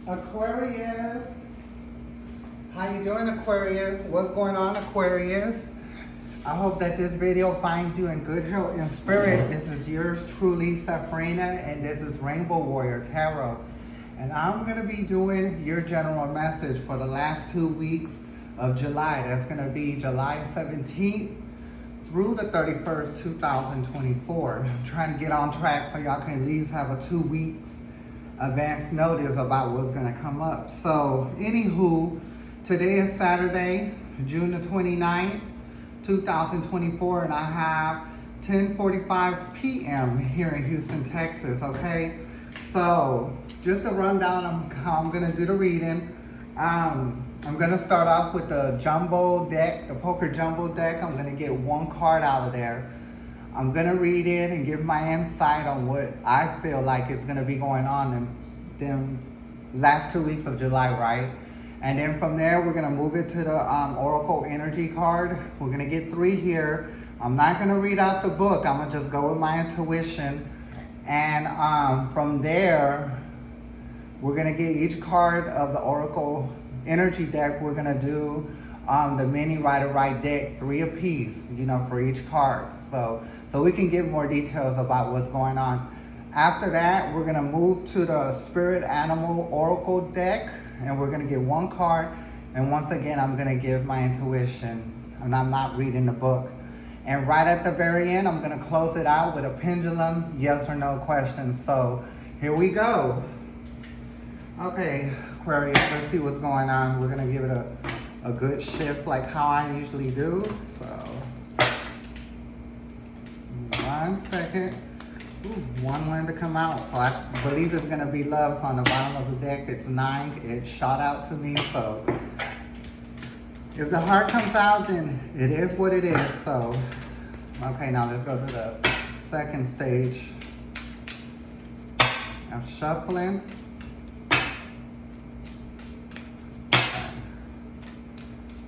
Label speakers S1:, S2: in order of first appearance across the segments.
S1: Aquarius, how you doing, Aquarius? What's going on, Aquarius? I hope that this video finds you in good health and spirit. This is yours truly, Safrina, and this is Rainbow Warrior Tarot. And I'm going to be doing your general message for the last 2 weeks of July. That's going to be July 17th through the 31st, 2024. I'm trying to get on track so y'all can at least have a 2 weeks advance notice about what's going to come up. So, anywho, today is Saturday, June the 29th, 2024, and I have 10:45 p.m. here in Houston, Texas, okay? So, just a rundown on how I'm going to do the reading. I'm going to start off with the jumbo deck, the poker jumbo deck. I'm going to get one card out of there. I'm going to read it and give my insight on what I feel like is going to be going on in them last 2 weeks of July, right? And then from there, we're going to move it to the Oracle Energy card. We're going to get 3 here. I'm not going to read out the book. I'm going to just go with my intuition. And from there, we're going to get each card of the Oracle Energy deck. We're going to do the mini Rider-Right deck, 3 apiece, for each card. So we can get more details about what's going on. After that, we're going to move to the Spirit Animal Oracle deck, and we're going to get 1 card. And once again, I'm going to give my intuition, and I'm not reading the book. And right at the very end, I'm going to close it out with a pendulum yes or no question. So here we go. Okay, Aquarius, let's see what's going on. We're going to give it a good shift like how I usually do. So, 1 second. Ooh, 1 wanted to come out. So I believe it's going to be love. So on the bottom of the deck, it's 9. It shot out to me. So if the heart comes out, then it is what it is. So, okay, now let's go to the second stage. I'm shuffling.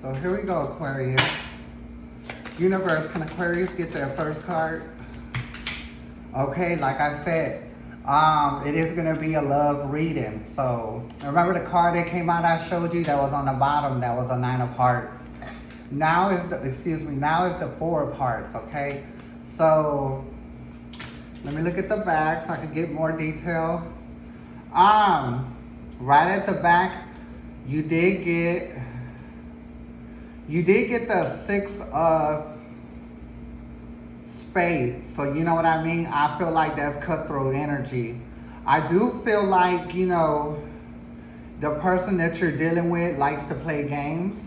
S1: So here we go, Aquarius. Universe, can Aquarius get their first card? Okay, like I said, it is going to be a love reading. So remember the card that came out I showed you that was on the bottom, that was a 9 of hearts. Now is the 4 of hearts, okay? So let me look at the back so I can get more detail. Right at the back, you did get the 6 of spades. So you know what I mean? I feel like that's cutthroat energy. I do feel like, the person that you're dealing with likes to play games.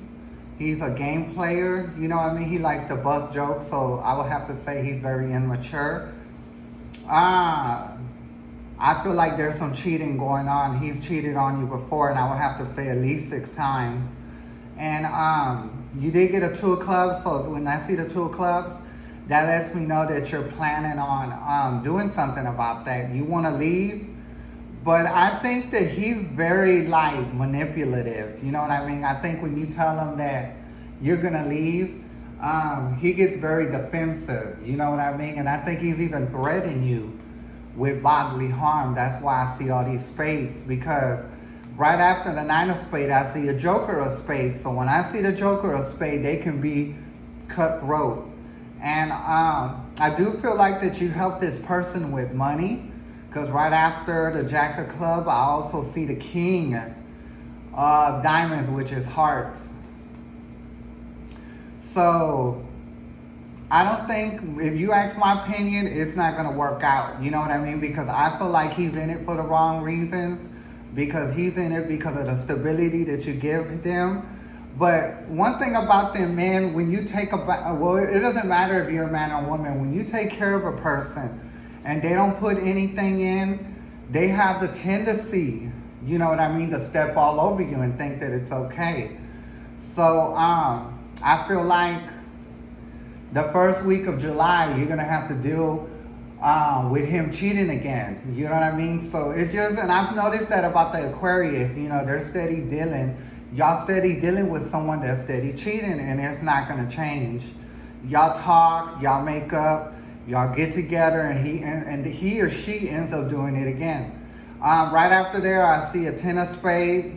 S1: He's a game player, you know what I mean? He likes to bust jokes, so I would have to say he's very immature. I feel like there's some cheating going on. He's cheated on you before, and I would have to say at least 6 times. And you did get a 2 of clubs, so when I see the 2 of clubs, that lets me know that you're planning on doing something about that. You want to leave, but I think that he's very manipulative. You know what I mean? I think when you tell him that you're gonna leave, he gets very defensive. You know what I mean? And I think he's even threatening you with bodily harm. That's why I see all these spades, because right after the 9 of spades, I see a joker of spades. So when I see the joker of spades, they can be cutthroat. And I do feel like that you help this person with money, because right after the jack of club, I also see the king of diamonds, which is hearts. So I don't think, if you ask my opinion, it's not going to work out. You know what I mean? Because I feel like he's in it for the wrong reasons. Because he's in it because of the stability that you give them. But one thing about them men, when you take it doesn't matter if you're a man or woman. When you take care of a person and they don't put anything in, they have the tendency, you know what I mean, to step all over you and think that it's okay. So I feel like the first week of July, you're going to have to deal with him cheating again. You know what I mean? So it's just, and I've noticed that about the Aquarius, they're steady dealing. Y'all steady dealing with someone that's steady cheating, and it's not going to change. Y'all talk, y'all make up, y'all get together, and he or she ends up doing it again. Right after there, I see a 10 of spades.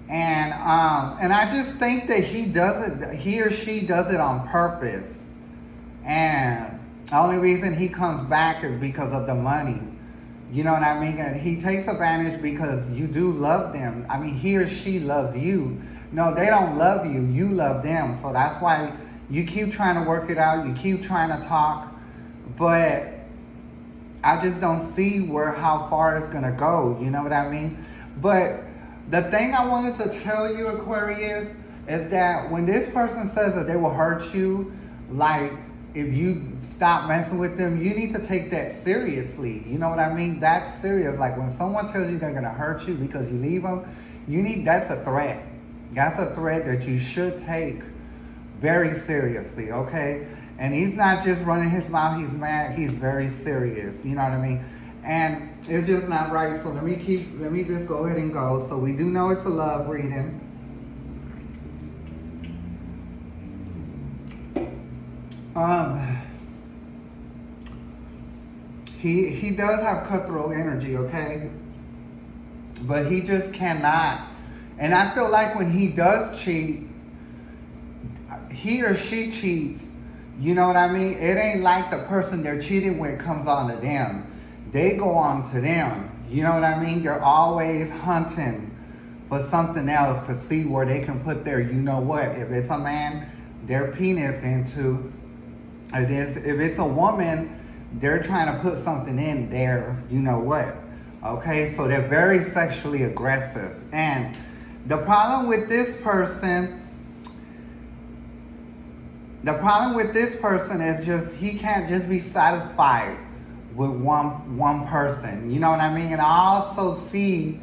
S1: And I just think that he or she does it on purpose. And the only reason he comes back is because of the money. You know what I mean? And he takes advantage because you do love them. I mean, he or she loves you. No, they don't love you. You love them. So that's why you keep trying to work it out. You keep trying to talk. But I just don't see how far it's going to go. You know what I mean? But the thing I wanted to tell you, Aquarius, is that when this person says that they will hurt you, like if you stop messing with them, you need to take that seriously. You know what I mean? That's serious. Like when someone tells you they're going to hurt you because you leave them, that's a threat. That's a threat that you should take very seriously, okay? And he's not just running his mouth, he's mad, he's very serious. You know what I mean? And it's just not right. So let me just go ahead and go. So we do know it's a love reading. He does have cutthroat energy, okay? But he just cannot. And I feel like when he does cheat, he or she cheats, you know what I mean? It ain't like the person they're cheating with comes on to them. They go on to them. You know what I mean? They're always hunting for something else to see where they can put their, you know what? If it's a man, their penis into. If it's a woman, they're trying to put something in there, you know what? Okay, so they're very sexually aggressive. And the problem with this person is just he can't just be satisfied with one person. You know what I mean? And I also see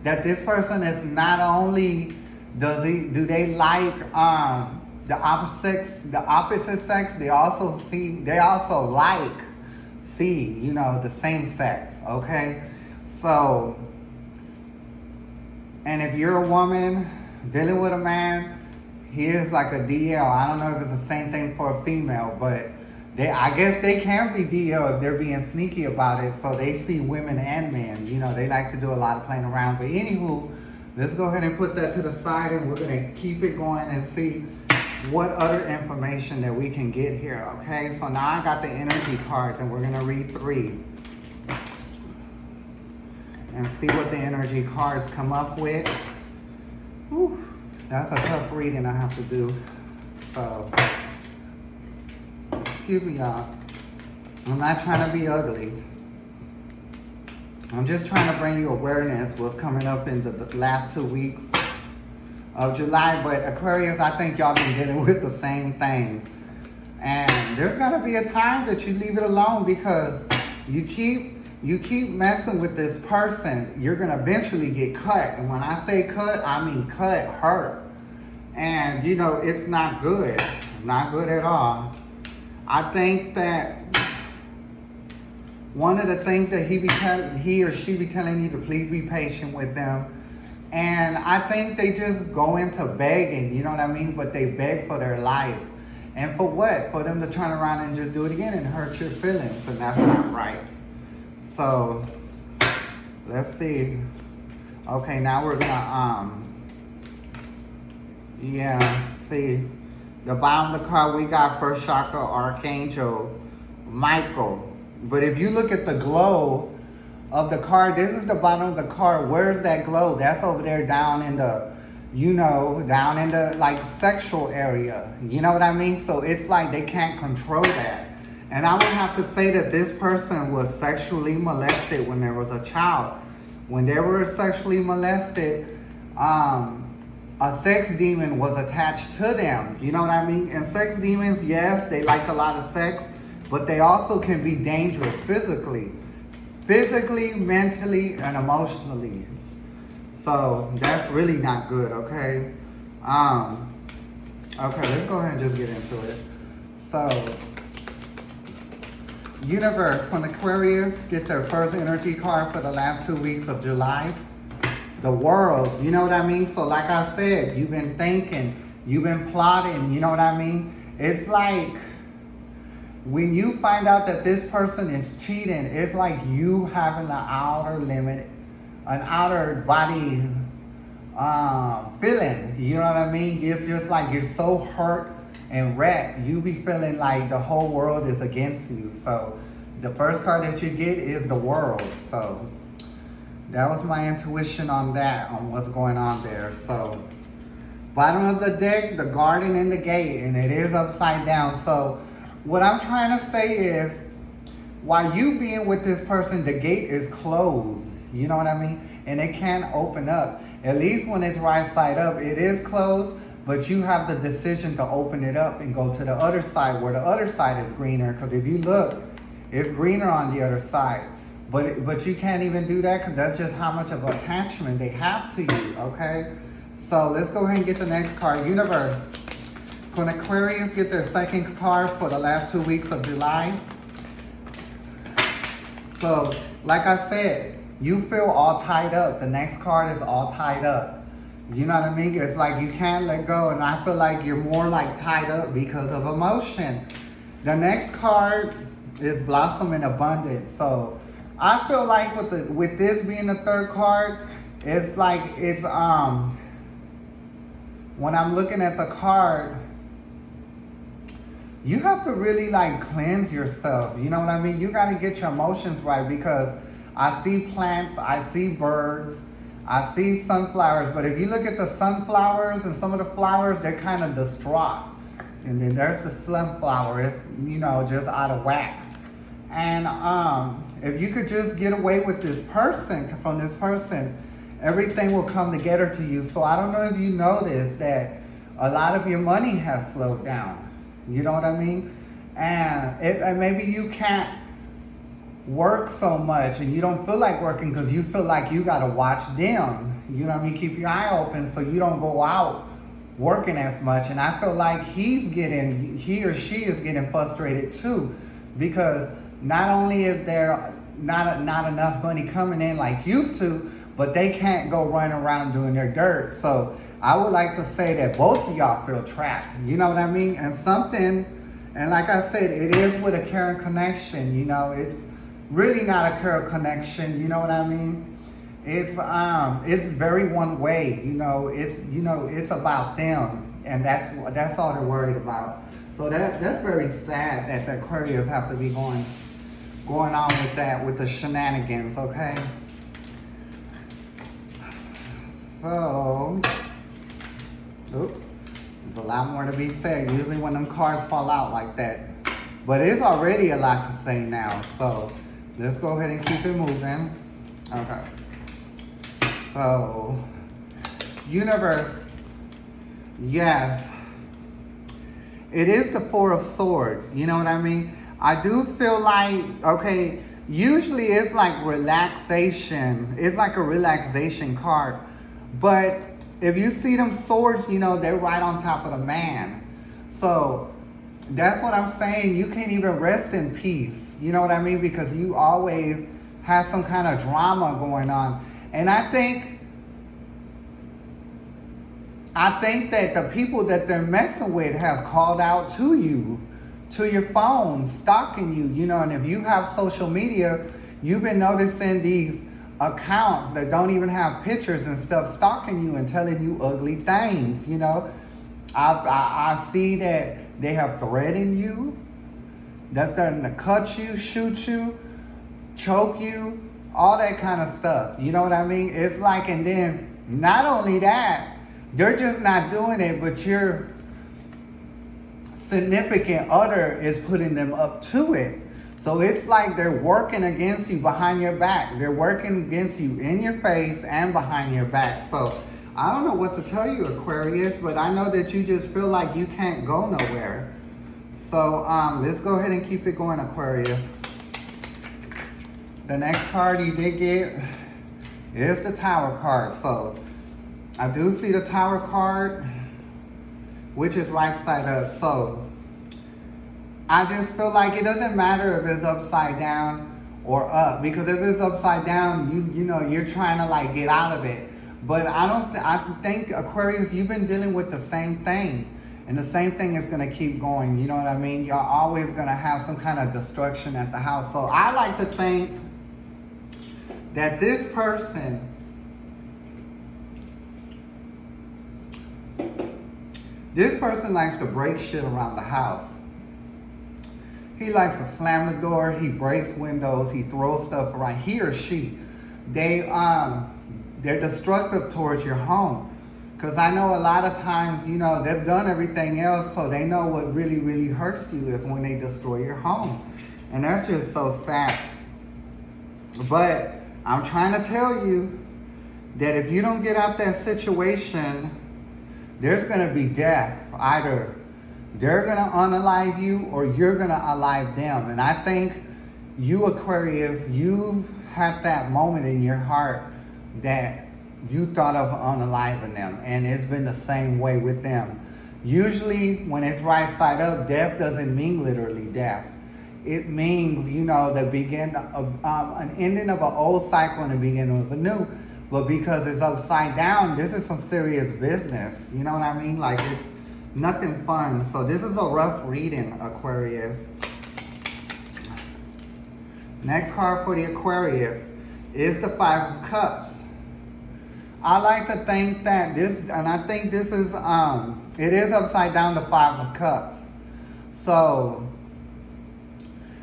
S1: that this person is not only do they like the opposite sex, they also like the same sex, okay? So, and if you're a woman dealing with a man, he is like a DL. I don't know if it's the same thing for a female, but I guess they can be DL if they're being sneaky about it, so they see women and men. You know, they like to do a lot of playing around. But anywho, let's go ahead and put that to the side, and we're going to keep it going and see what other information that we can get here, okay? So now I got the energy cards, and we're going to read 3 and see what the energy cards come up with. Whew, that's a tough reading I have to do. So, excuse me, y'all. I'm not trying to be ugly. I'm just trying to bring you awareness what's coming up in the last 2 weeks of July. But Aquarius, I think y'all been dealing with the same thing. And there's gonna be a time that you leave it alone because you keep messing with this person, you're gonna eventually get cut. And when I say cut, I mean cut, hurt. And you know, it's not good. Not good at all. I think that one of the things that he or she be telling you to please be patient with them. And I think they just go into begging, you know what I mean? But they beg for their life. And for what? For them to turn around and just do it again and hurt your feelings. And that's not right. So, let's see. Okay, now we're gonna, see. The bottom of the card, we got first chakra, Archangel Michael. But if you look at the glow of the card, this is the bottom of the card. Where's that glow? That's over there down in the, down in the like sexual area. You know what I mean? So it's like they can't control that. And I would have to say that this person was sexually molested when there was a child. When they were sexually molested, a sex demon was attached to them. You know what I mean? And sex demons, yes, they like a lot of sex, but they also can be dangerous physically, mentally, and emotionally. So that's really not good, okay? Okay, let's go ahead and just get into it. So, Universe, when Aquarius gets their first energy card for the last 2 weeks of July, the world, you know what I mean? So like I said, you've been thinking, you've been plotting, you know what I mean? It's like, when you find out that this person is cheating, it's like you having the outer limit an outer body feeling. You know what I mean? It's just like you're so hurt and wrecked. You be feeling like the whole world is against you. So the first card that you get is the World. So that was my intuition on that, on what's going on there. So bottom of the deck, the Garden and the Gate, and it is upside down. So what I'm trying to say is, while you being with this person, the gate is closed. You know what I mean? And it can't open up. At least when it's right side up, it is closed, but you have the decision to open it up and go to the other side, where the other side is greener. Because if you look, it's greener on the other side. But you can't even do that, because that's just how much of attachment they have to you, okay? So let's go ahead and get the next card. Universe. Can Aquarius get their second card for the last 2 weeks of July? So, like I said, you feel all tied up. The next card is all tied up. You know what I mean? It's like you can't let go, and I feel like you're more like tied up because of emotion. The next card is Blossom in Abundance. So I feel like with this being the third card, it's like when I'm looking at the card, you have to really like cleanse yourself. You know what I mean? You got to get your emotions right, because I see plants, I see birds, I see sunflowers. But if you look at the sunflowers and some of the flowers, they're kind of distraught. And then there's the sunflower, it's, you know, just out of whack. And if you could just get away with this person, from this person, everything will come together to you. So I don't know if you noticed that a lot of your money has slowed down. You know what I mean? And maybe you can't work so much, and you don't feel like working because you feel like you got to watch them. You know what I mean? Keep your eye open so you don't go out working as much. And I feel like he or she is getting frustrated too, because not only is there not enough money coming in like used to, but they can't go running around doing their dirt. So I would like to say that both of y'all feel trapped. You know what I mean? And like I said, it is with a caring connection. You know, it's really not a caring connection. You know what I mean? It's very one way. You know, it's about them, and that's all they're worried about. So that's very sad that the Aquarius have to be going on with that, with the shenanigans. Okay. So, there's a lot more to be said. Usually when them cards fall out like that. But it's already a lot to say now. So, let's go ahead and keep it moving. Okay. So, Universe. Yes. It is the Four of Swords. You know what I mean? I do feel like, okay, usually it's like relaxation. It's like a relaxation card. But if you see them swords, you know, they're right on top of the man. So that's what I'm saying. You can't even rest in peace. You know what I mean? Because you always have some kind of drama going on. And I think that the people that they're messing with have called out to you, to your phone, stalking you, you know. And if you have social media, you've been noticing these accounts that don't even have pictures and stuff stalking you and telling you ugly things, you know. I see that they have threatened you, that they're gonna cut you, shoot you, choke you, all that kind of stuff. You know what I mean? It's like, and then not only that, they're just not doing it, but your significant other is putting them up to it. So it's like they're working against you behind your back. They're working against you in your face and behind your back. So I don't know what to tell you, Aquarius, but I know that you just feel like you can't go nowhere. So let's go ahead and keep it going, Aquarius. The next card you did get is the Tower card. So I do see the Tower card, which is right side up. So I just feel like it doesn't matter if it's upside down or up, because if it's upside down, you know, you're trying to like get out of it. But I think, Aquarius, you've been dealing with the same thing, and the same thing is going to keep going. You know what I mean? You're always going to have some kind of destruction at the house. So I like to think that this person This person likes to break shit around the house. He likes to slam the door, he breaks windows, he throws stuff around. He or she, they're destructive towards your home. Because I know a lot of times, you know, they've done everything else, so they know what really, really hurts you is when they destroy your home. And that's just so sad. But I'm trying to tell you that if you don't get out that situation, there's going to be death. Either they're going to unalive you or you're going to alive them. And I think you, Aquarius, you've had that moment in your heart that you thought of unaliving them. And it's been the same way with them. Usually when it's right side up, death doesn't mean literally death. It means, you know, the beginning of an ending of an old cycle and the beginning of a new. But because it's upside down, this is some serious business. You know what I mean? Like, it's nothing fun. So this is a rough reading, Aquarius. Next card for the Aquarius is the Five of Cups. I like to think that this, and I think this is, it is upside down, the Five of Cups. So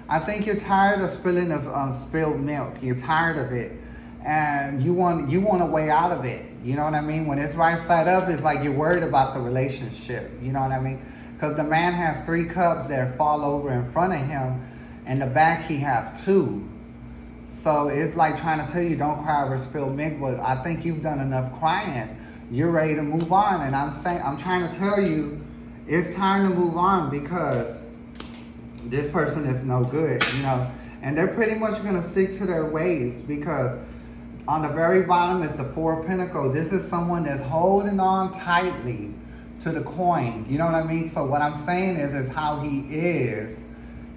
S1: I think you're tired of spilling the spilled milk. You're tired of it. And you want a way out of it. You know what I mean? When it's right side up, it's like you're worried about the relationship. You know what I mean? Because the man has 3 cups that fall over in front of him, and the back he has 2. So it's like trying to tell you, don't cry over spilled milk. But I think you've done enough crying. You're ready to move on. And I'm trying to tell you, it's time to move on, because this person is no good. You know, and they're pretty much gonna stick to their ways, because on the very bottom is the Four of Pentacles. This is someone that's holding on tightly to the coin. You know what I mean? So what I'm saying is how he is,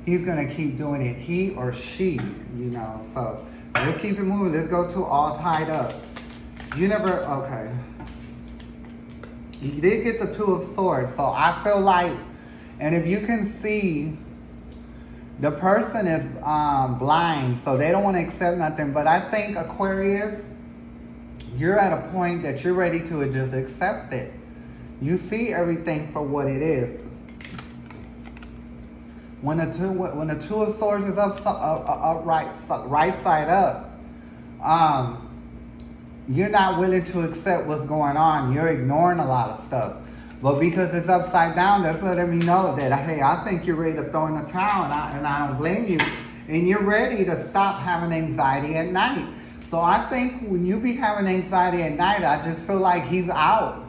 S1: he's going to keep doing it. He or she, you know. So let's keep it moving. Let's go to all tied up. You never, okay. You did get the Two of Swords. So I feel like, and if you can see, the person is blind, so they don't want to accept nothing. But I think, Aquarius, you're at a point that you're ready to just accept it. You see everything for what it is. When the Two of Swords is right side up, you're not willing to accept what's going on. You're ignoring a lot of stuff. But because it's upside down, that's letting me know that, hey, I think you're ready to throw in the towel, and I don't blame you. And you're ready to stop having anxiety at night. So I think when you be having anxiety at night, I just feel like he's out.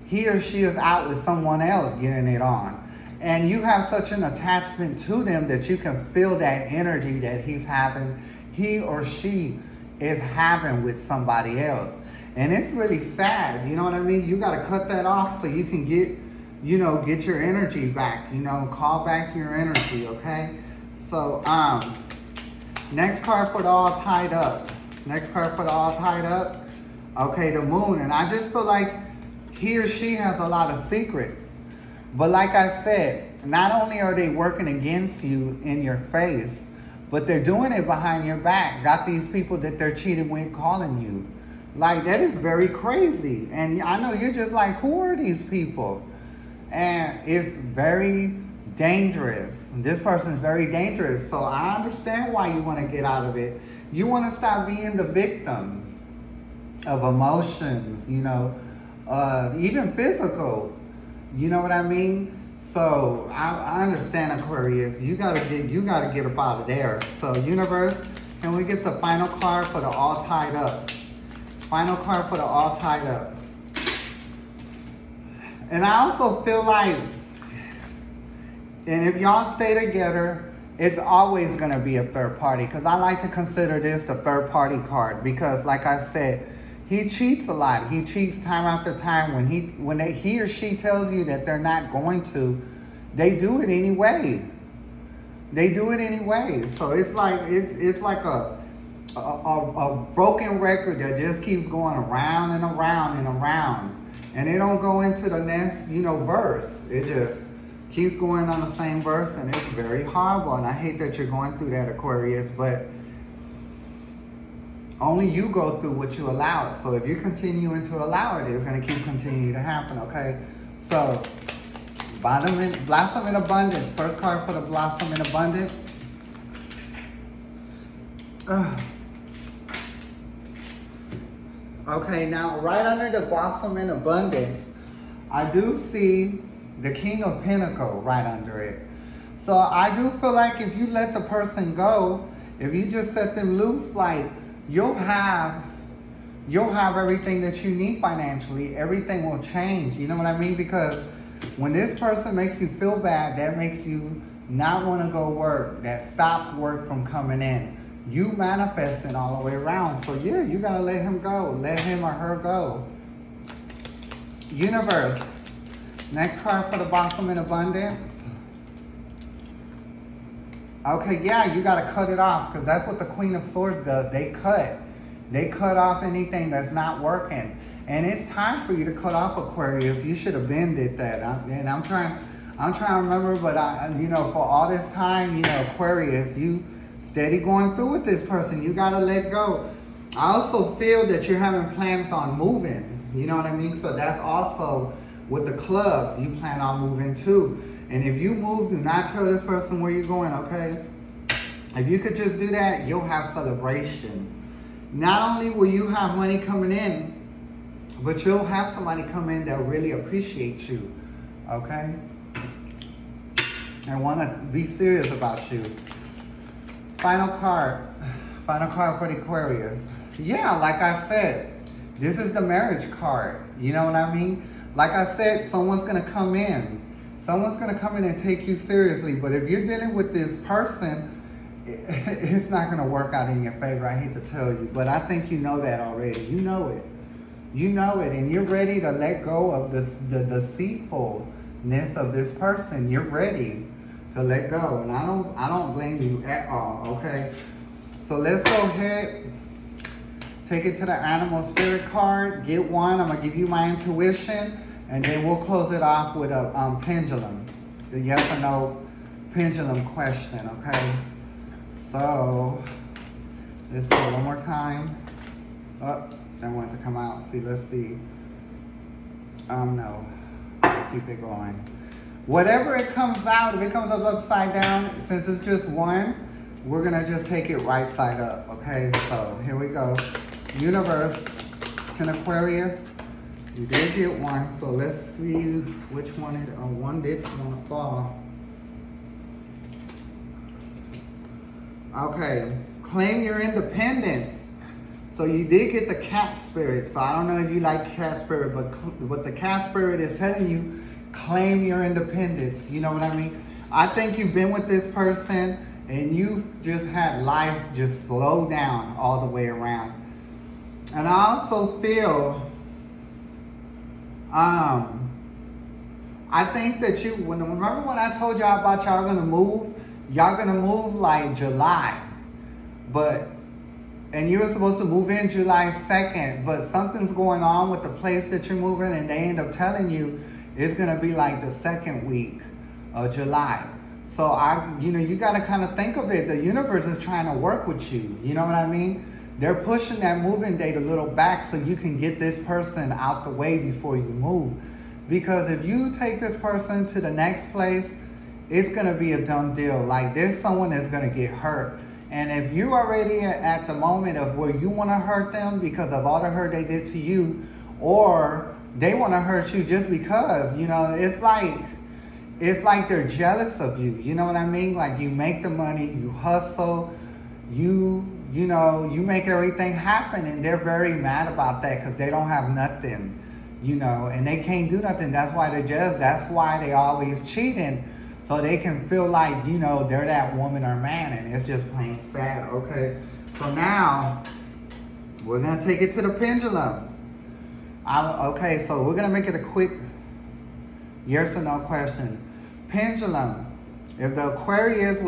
S1: He or she is out with someone else getting it on. And you have such an attachment to them that you can feel that energy that he's having, he or she is having with somebody else. And it's really sad, you know what I mean? You got to cut that off so you can get your energy back, call back your energy, okay? So, next card for the all tied up. Next card for the all tied up. Okay, the Moon. And I just feel like he or she has a lot of secrets. But like I said, not only are they working against you in your face, but they're doing it behind your back. Got these people that they're cheating with calling you. Like, that is very crazy. And I know you're just like, who are these people? And it's very dangerous. This person is very dangerous. So I understand why you want to get out of it. You want to stop being the victim of emotions, even physical. You know what I mean? So I understand, Aquarius. You gotta get up out of there. So universe, can we get the final card for the all tied up? Final card for the all tied up. And I also feel like, and if y'all stay together, it's always going to be a third party. Because I like to consider this the third party card. Because like I said, he cheats a lot. He cheats time after time. When he or she tells you that they're not going to, they do it anyway. They do it anyway. So it's like a broken record that just keeps going around and around and around. And it don't go into the next, verse. It just keeps going on the same verse, and it's very horrible. And I hate that you're going through that, Aquarius, but only you go through what you allow it. So if you're continuing to allow it, it's going to keep continuing to happen, okay? So, blossom in abundance. First card for the blossom in abundance. Okay, now right under the blossom in abundance, I do see the King of Pentacles right under it. So I do feel like if you let the person go, if you just set them loose, like you'll have everything that you need financially. Everything will change. You know what I mean? Because when this person makes you feel bad, that makes you not want to go work. That stops work from coming in. You manifesting all the way around. So yeah, you gotta let him go. Let him or her go. Universe. Next card for the blossom in abundance. Okay, yeah, you gotta cut it off, because that's what the Queen of Swords does. They cut off anything that's not working. And it's time for you to cut off, Aquarius. You should have been did that. I'm trying to remember, but for all this time, Aquarius, you steady going through with this person. You gotta let go. I also feel that you're having plans on moving. You know what I mean? So that's also with the club. You plan on moving too. And if you move, do not tell this person where you're going, okay? If you could just do that, you'll have celebration. Not only will you have money coming in, but you'll have somebody come in that really appreciates you, okay? And want to be serious about you. Final card for the Aquarius. Yeah, like I said, this is the marriage card. You know what I mean? Like I said, someone's going to come in. Someone's going to come in and take you seriously. But if you're dealing with this person, it's not going to work out in your favor. I hate to tell you. But I think you know that already. You know it. You know it. And you're ready to let go of the deceitfulness of this person. You're ready to let go. And I don't blame you at all, okay? So let's go ahead. Take it to the animal spirit card. Get one. I'm going to give you my intuition. And then we'll close it off with a pendulum. The yes or no pendulum question, okay? So, let's do it one more time. Oh, I want it to come out. See, let's see. No. Keep it going. Whatever it comes out, if it comes up upside down, since it's just one, we're going to just take it right side up, okay? So, here we go. Universe, can Aquarius? You did get one, so let's see which one one did want to fall. Okay, claim your independence. So you did get the cat spirit. So I don't know if you like cat spirit, but what the cat spirit is telling you, claim your independence. You know what I mean? I think you've been with this person and you've just had life just slow down all the way around. And I also feel I think that remember when I told y'all about y'all gonna move like July, and you were supposed to move in July 2nd, but something's going on with the place that you're moving, and they end up telling you it's gonna be like the second week of July. So you gotta kind of think of it. The universe is trying to work with you. You know what I mean? They're pushing that moving date a little back so you can get this person out the way before you move. Because if you take this person to the next place, it's going to be a done deal. Like, there's someone that's going to get hurt. And if you're already at the moment of where you want to hurt them because of all the hurt they did to you, or they want to hurt you just because, it's like they're jealous of you. You know what I mean? Like, you make the money, you hustle, you make everything happen, and they're very mad about that because they don't have nothing, and they can't do nothing. That's why they're jealous. That's why they always cheating, so they can feel like, they're that woman or man, and it's just plain sad, okay? So now, we're going to take it to the pendulum. Okay, so we're going to make it a quick yes or no question. Pendulum, if the Aquarius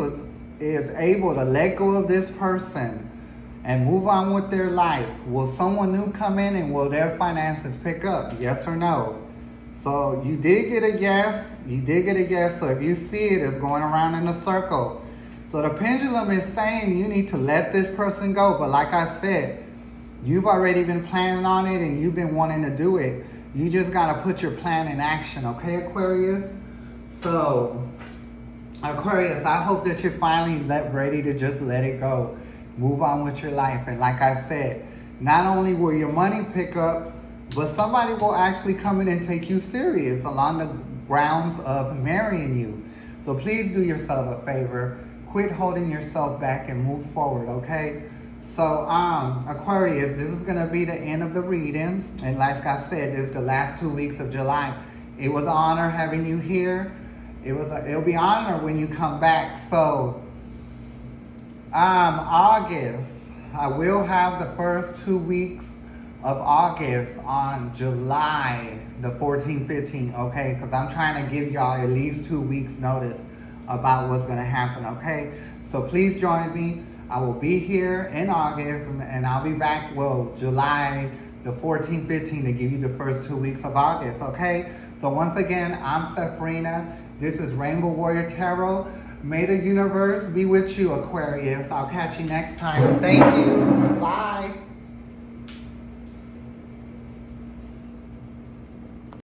S1: is able to let go of this person and move on with their life, will someone new come in and will their finances pick up? Yes or no? So you did get a yes. You did get a yes. So if you see it, it's going around in a circle. So the pendulum is saying you need to let this person go. But like I said, you've already been planning on it and you've been wanting to do it. You just gotta put your plan in action, okay, Aquarius? So, Aquarius, I hope that you're finally ready to just let it go. Move on with your life. And like I said, not only will your money pick up, but somebody will actually come in and take you serious along the grounds of marrying you. So please do yourself a favor. Quit holding yourself back and move forward, okay? So, Aquarius, this is going to be the end of the reading. And like I said, this is the last 2 weeks of July. It was an honor having you here. It'll be an honor when you come back. So, August, I will have the first 2 weeks of August on July the 14th, 15th, okay? Because I'm trying to give y'all at least 2 weeks notice about what's going to happen, okay? So please join me. I will be here in August, and I'll be back, July the 14th, 15th to give you the first 2 weeks of August, okay? So once again, I'm Safrina. This is Rainbow Warrior Tarot. May the universe be with you, Aquarius. I'll catch you next time. Thank you. Bye.